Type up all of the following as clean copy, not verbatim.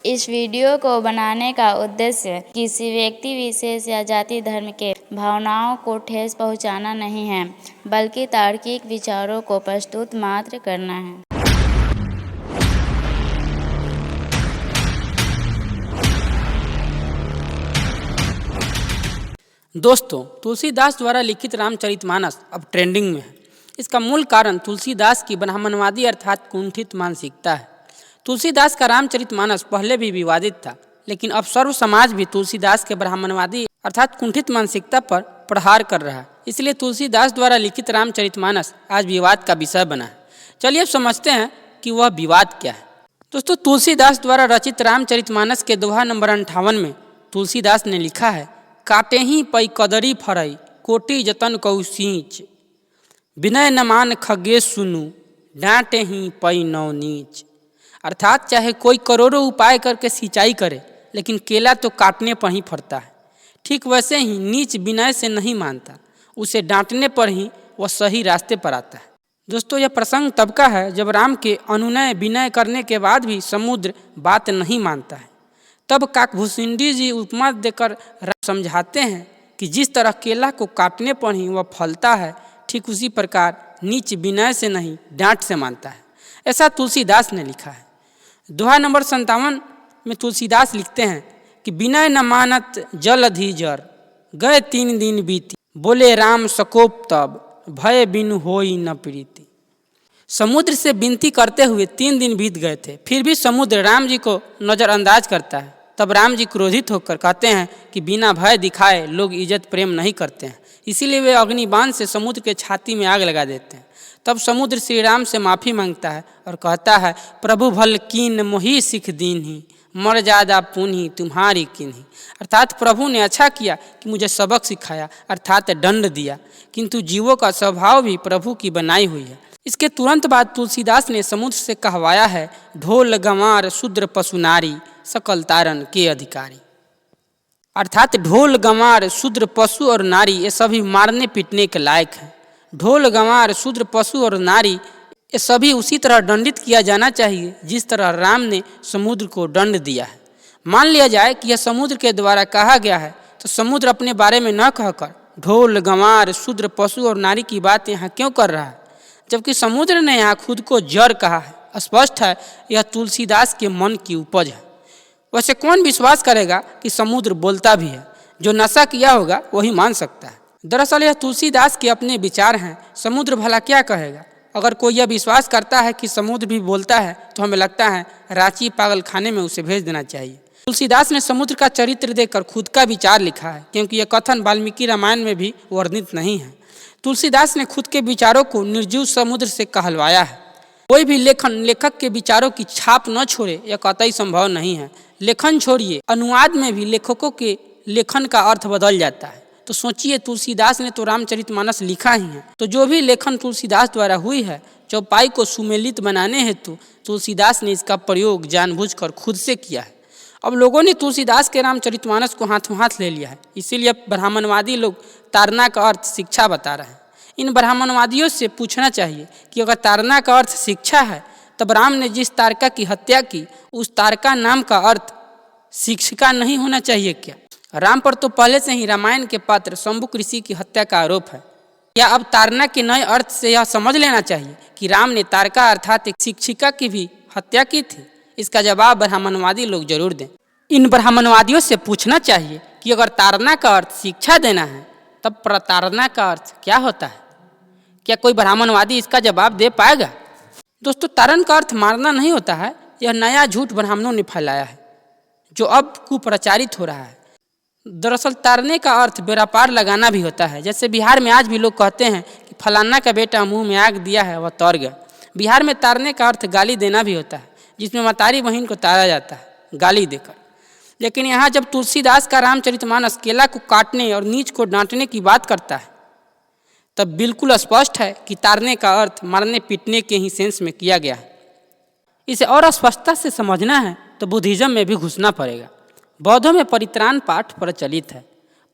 इस वीडियो को बनाने का उद्देश्य किसी व्यक्ति विशेष या जाति धर्म के भावनाओं को ठेस पहुंचाना नहीं है, बल्कि तार्किक विचारों को प्रस्तुत मात्र करना है। दोस्तों, तुलसीदास द्वारा लिखित रामचरितमानस अब ट्रेंडिंग में है। इसका मूल कारण तुलसीदास की ब्राह्मणवादी अर्थात कुंठित मानसिकता है। तुलसीदास का रामचरितमानस पहले भी विवादित था, लेकिन अब सर्व समाज भी तुलसीदास के ब्राह्मणवादी अर्थात कुंठित मानसिकता पर प्रहार कर रहा है। इसलिए तुलसीदास द्वारा लिखित रामचरितमानस आज विवाद का विषय बना है। चलिए अब समझते हैं कि वह विवाद क्या है। दोस्तों, तुलसीदास द्वारा रचित रामचरितमानस के दोहा नंबर 58 में तुलसीदास ने लिखा है, काटे ही पै कदरी फरई कोटि जतन कऊ सींच, विनय न मान खगे सुनु डांटे ही पै नौ नीच। अर्थात चाहे कोई करोड़ों उपाय करके सिंचाई करे, लेकिन केला तो काटने पर ही फरता है। ठीक वैसे ही नीच विनय से नहीं मानता, उसे डांटने पर ही वह सही रास्ते पर आता है। दोस्तों, यह प्रसंग तब का है जब राम के अनुनय विनय करने के बाद भी समुद्र बात नहीं मानता है। तब काकभूषुंडी जी उपमा देकर समझाते हैं कि जिस तरह केला को काटने पर ही वह फलता है, ठीक उसी प्रकार नीच विनय से नहीं डांट से मानता है। ऐसा तुलसीदास ने लिखा है। दोहा नंबर 57 में तुलसीदास लिखते हैं कि विनय न मानत जल अधिजर, गए 3 दिन बीती, बोले राम सकोप तब, भय बिनु होई न प्रीति। समुद्र से विनती करते हुए 3 दिन बीत गए थे, फिर भी समुद्र राम जी को नज़रअंदाज करता है। तब राम जी क्रोधित होकर कहते हैं कि बिना भय दिखाए लोग इज्जत प्रेम नहीं करते हैं, इसीलिए वे अग्निबाण से समुद्र के छाती में आग लगा देते हैं। तब समुद्र श्री राम से माफ़ी मांगता है और कहता है, प्रभु भल कीन मोही सिख दीन ही, मर जादा पुनहि तुम्हारी किन्ही। अर्थात प्रभु ने अच्छा किया कि मुझे सबक सिखाया, अर्थात दंड दिया, किंतु जीवों का स्वभाव भी प्रभु की बनाई हुई है। इसके तुरंत बाद तुलसीदास ने समुद्र से कहवाया है, ढोल गंवार शूद्र पशु नारी, सकल तारन के अधिकारी। अर्थात ढोल गंवार शूद्र पशु और नारी ये सभी मारने पीटने के लायक हैं। ढोल गंवार शूद्र पशु और नारी ये सभी उसी तरह दंडित किया जाना चाहिए जिस तरह राम ने समुद्र को दंड दिया है। मान लिया जाए कि यह समुद्र के द्वारा कहा गया है, तो समुद्र अपने बारे में न कहकर ढोल गंवार शूद्र पशु और नारी की बात यहाँ क्यों कर रहा है, जबकि समुद्र ने यहाँ खुद को जड़ कहा है। स्पष्ट है यह तुलसीदास के मन की उपज है। वैसे कौन विश्वास करेगा कि समुद्र बोलता भी है? जो नशा किया होगा वही मान सकता है। दरअसल यह तुलसीदास के अपने विचार हैं। समुद्र भला क्या कहेगा? अगर कोई यह विश्वास करता है कि समुद्र भी बोलता है, तो हमें लगता है रांची पागल खाने में उसे भेज देना चाहिए। तुलसीदास ने समुद्र का चरित्र देकर खुद का विचार लिखा है, क्योंकि यह कथन वाल्मीकि रामायण में भी वर्णित नहीं है। तुलसीदास ने खुद के विचारों को निर्जीव समुद्र से कहलवाया है। कोई भी लेखक के विचारों की छाप न छोड़े, यह कतई संभव नहीं है। लेखन छोड़िए, अनुवाद में भी लेखकों के लेखन का अर्थ बदल जाता है। तो सोचिए, तुलसीदास ने तो रामचरितमानस लिखा ही है, तो जो भी लेखन तुलसीदास द्वारा हुई है, चौपाई को सुमेलित बनाने हेतु तुलसीदास ने इसका प्रयोग जानबूझकर खुद से किया है। अब लोगों ने तुलसीदास के रामचरितमानस को हाथों हाथ ले लिया है, इसीलिए ब्राह्मणवादी लोग ताड़ना का अर्थ शिक्षा बता रहे हैं। इन ब्राह्मणवादियों से पूछना चाहिए कि अगर ताड़ना का अर्थ शिक्षा है, तब राम ने जिस तारका की हत्या की, उस तारका नाम का अर्थ शिक्षिका नहीं होना चाहिए क्या? राम पर तो पहले से ही रामायण के पात्र शंभुक ऋषि की हत्या का आरोप है। क्या अब ताड़ना के नए अर्थ से यह समझ लेना चाहिए कि राम ने तारका अर्थात एक शिक्षिका की भी हत्या की थी? इसका जवाब ब्राह्मणवादी लोग जरूर दें। इन ब्राह्मणवादियों से पूछना चाहिए कि अगर ताड़ना का अर्थ शिक्षा देना है, तब प्रताड़ना का अर्थ क्या होता है? क्या कोई ब्राह्मणवादी इसका जवाब दे पाएगा? दोस्तों, तारण का अर्थ मारना नहीं होता है। यह नया झूठ ब्राह्मणों ने फैलाया है, जो अब कुप्रचारित हो रहा है। दरअसल तारने का अर्थ बेड़ा पार लगाना भी होता है। जैसे बिहार में आज भी लोग कहते हैं कि फलाना का बेटा मुंह में आग दिया है, वह तर गया। बिहार में तारने का अर्थ गाली देना भी होता है, जिसमें मतारी बहन को तारा जाता है गाली देकर। लेकिन यहाँ जब तुलसीदास का रामचरितमानस केला को काटने और नीच को डांटने की बात करता है, तब बिल्कुल स्पष्ट है कि तारने का अर्थ मारने पीटने के ही सेंस में किया गया है। इसे और स्पष्टता से समझना है तो बुद्धिज्म में भी घुसना पड़ेगा। बौद्धों में परित्राण पाठ प्रचलित है।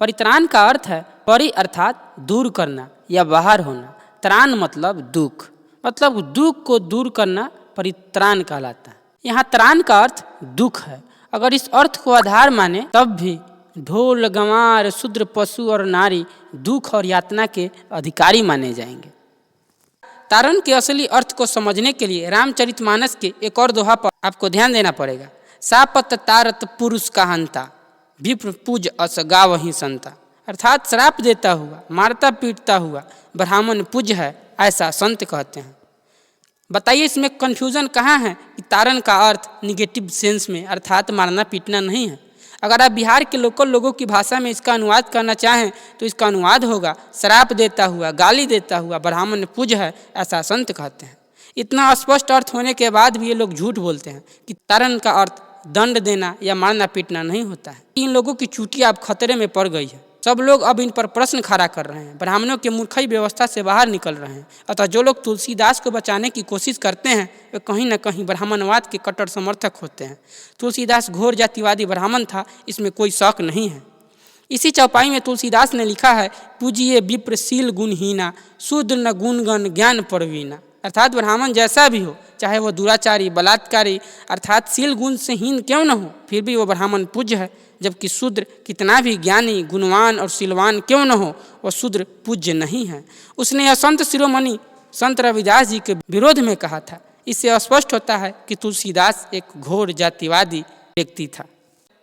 परित्राण का अर्थ है परि अर्थात दूर करना या बाहर होना। त्राण मतलब दुख, मतलब दुख को दूर करना परित्राण कहलाता है। यहाँ त्राण का अर्थ दुख है अगर इस अर्थ को आधार माने तब भी ढोल गंवार शूद्र पशु और नारी दुख और यातना के अधिकारी माने जाएंगे। तारण के असली अर्थ को समझने के लिए रामचरितमानस के एक और दोहा पर आपको ध्यान देना पड़ेगा। सापत तारत पुरुष का हंता विप्र पूज अस गावहि संता, अर्थात श्राप देता हुआ मारता पीटता हुआ ब्राह्मण पूज है, ऐसा संत कहते हैं। बताइए इसमें कन्फ्यूजन कहाँ है कि तारण का अर्थ निगेटिव सेंस में अर्थात मारना पीटना नहीं है। अगर आप बिहार के लोकल लोगों की भाषा में इसका अनुवाद करना चाहें तो इसका अनुवाद होगा श्राप देता हुआ गाली देता हुआ ब्राह्मण पूज है, ऐसा संत कहते हैं। इतना स्पष्ट अर्थ होने के बाद भी ये लोग झूठ बोलते हैं कि तारण का अर्थ दंड देना या मारना पीटना नहीं होता है। इन लोगों की चुटी अब खतरे में पड़ गई है। सब लोग अब इन पर प्रश्न खड़ा कर रहे हैं, ब्राह्मणों के मूर्खई व्यवस्था से बाहर निकल रहे हैं। अतः जो लोग तुलसीदास को बचाने की कोशिश करते हैं वे कहीं न कहीं ब्राह्मणवाद के कट्टर समर्थक होते हैं। तुलसीदास घोर जातिवादी ब्राह्मण था, इसमें कोई शक नहीं है। इसी चौपाई में तुलसीदास ने लिखा है, पूजिए विप्रशील गुणहीना शूद्र न गुणगण ज्ञान परवीना, अर्थात ब्राह्मण जैसा भी हो, चाहे वो दुराचारी बलात्कारी अर्थात शील गुण से हीन क्यों न हो, फिर भी वो ब्राह्मण पूज्य है। जबकि शूद्र कितना भी ज्ञानी गुणवान और शीलवान क्यों न हो, वह शूद्र पूज्य नहीं है। उसने यह संत शिरोमणि संत रविदास जी के विरोध में कहा था। इससे स्पष्ट होता है कि तुलसीदास एक घोर जातिवादी व्यक्ति था।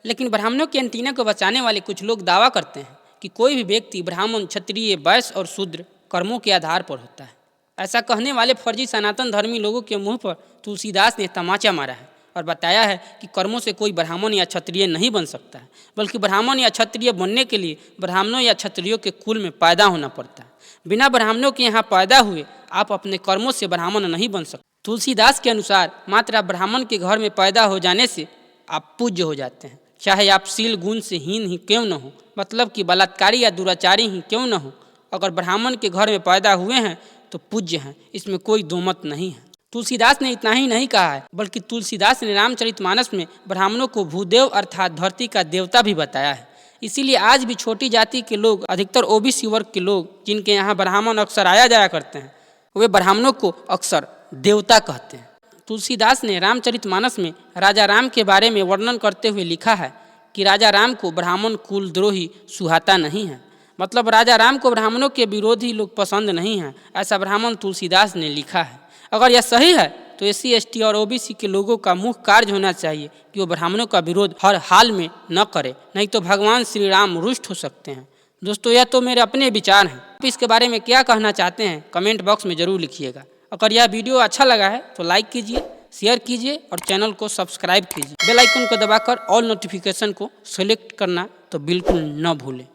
लेकिन ब्राह्मणों के एंटीना को बचाने वाले कुछ लोग दावा करते हैं कि कोई भी व्यक्ति ब्राह्मण क्षत्रिय वैश्य और शूद्र कर्मों के आधार पर होता है। ऐसा कहने वाले फर्जी सनातन धर्मी लोगों के मुंह पर तुलसीदास ने तमाचा मारा है और बताया है कि कर्मों से कोई ब्राह्मण या क्षत्रिय नहीं बन सकता है, बल्कि ब्राह्मण या क्षत्रिय बनने के लिए ब्राह्मणों या क्षत्रियों के कुल में पैदा होना पड़ता है। बिना ब्राह्मणों के यहाँ पैदा हुए आप अपने कर्मों से ब्राह्मण नहीं बन सकते। तुलसीदास के अनुसार मात्र आप ब्राह्मण के घर में पैदा हो जाने से आप पूज्य हो जाते हैं, चाहे आप शील गुण से हीन ही क्यों न हो, मतलब कि बलात्कारी या दुराचारी ही क्यों न हो। अगर ब्राह्मण के घर में पैदा हुए हैं तो पूज्य हैं, इसमें कोई दोमत नहीं है। तुलसीदास ने इतना ही नहीं कहा है, बल्कि तुलसीदास ने रामचरितमानस में ब्राह्मणों को भूदेव अर्थात धरती का देवता भी बताया है। इसीलिए आज भी छोटी जाति के लोग, अधिकतर ओबीसी वर्ग के लोग जिनके यहाँ ब्राह्मण अक्सर आया जाया करते हैं, वे ब्राह्मणों को अक्सर देवता कहते हैं। तुलसीदास ने रामचरितमानस में राजा राम के बारे में वर्णन करते हुए लिखा है कि राजा राम को ब्राह्मण कुलद्रोही सुहाता नहीं है, मतलब राजा राम को ब्राह्मणों के विरोधी लोग पसंद नहीं हैं, ऐसा ब्राह्मण तुलसीदास ने लिखा है। अगर यह सही है तो SC ST और OBC के लोगों का मुख्य कार्य होना चाहिए कि वो ब्राह्मणों का विरोध हर हाल में न करे, नहीं तो भगवान श्री राम रुष्ट हो सकते हैं। दोस्तों, यह तो मेरे अपने विचार हैं। आप इसके बारे में क्या कहना चाहते हैं कमेंट बॉक्स में ज़रूर लिखिएगा। अगर यह वीडियो अच्छा लगा है तो लाइक कीजिए, शेयर कीजिए और चैनल को सब्सक्राइब कीजिए। बेल आइकन को दबाकर ऑल नोटिफिकेशन को सेलेक्ट करना तो बिल्कुल न भूलें।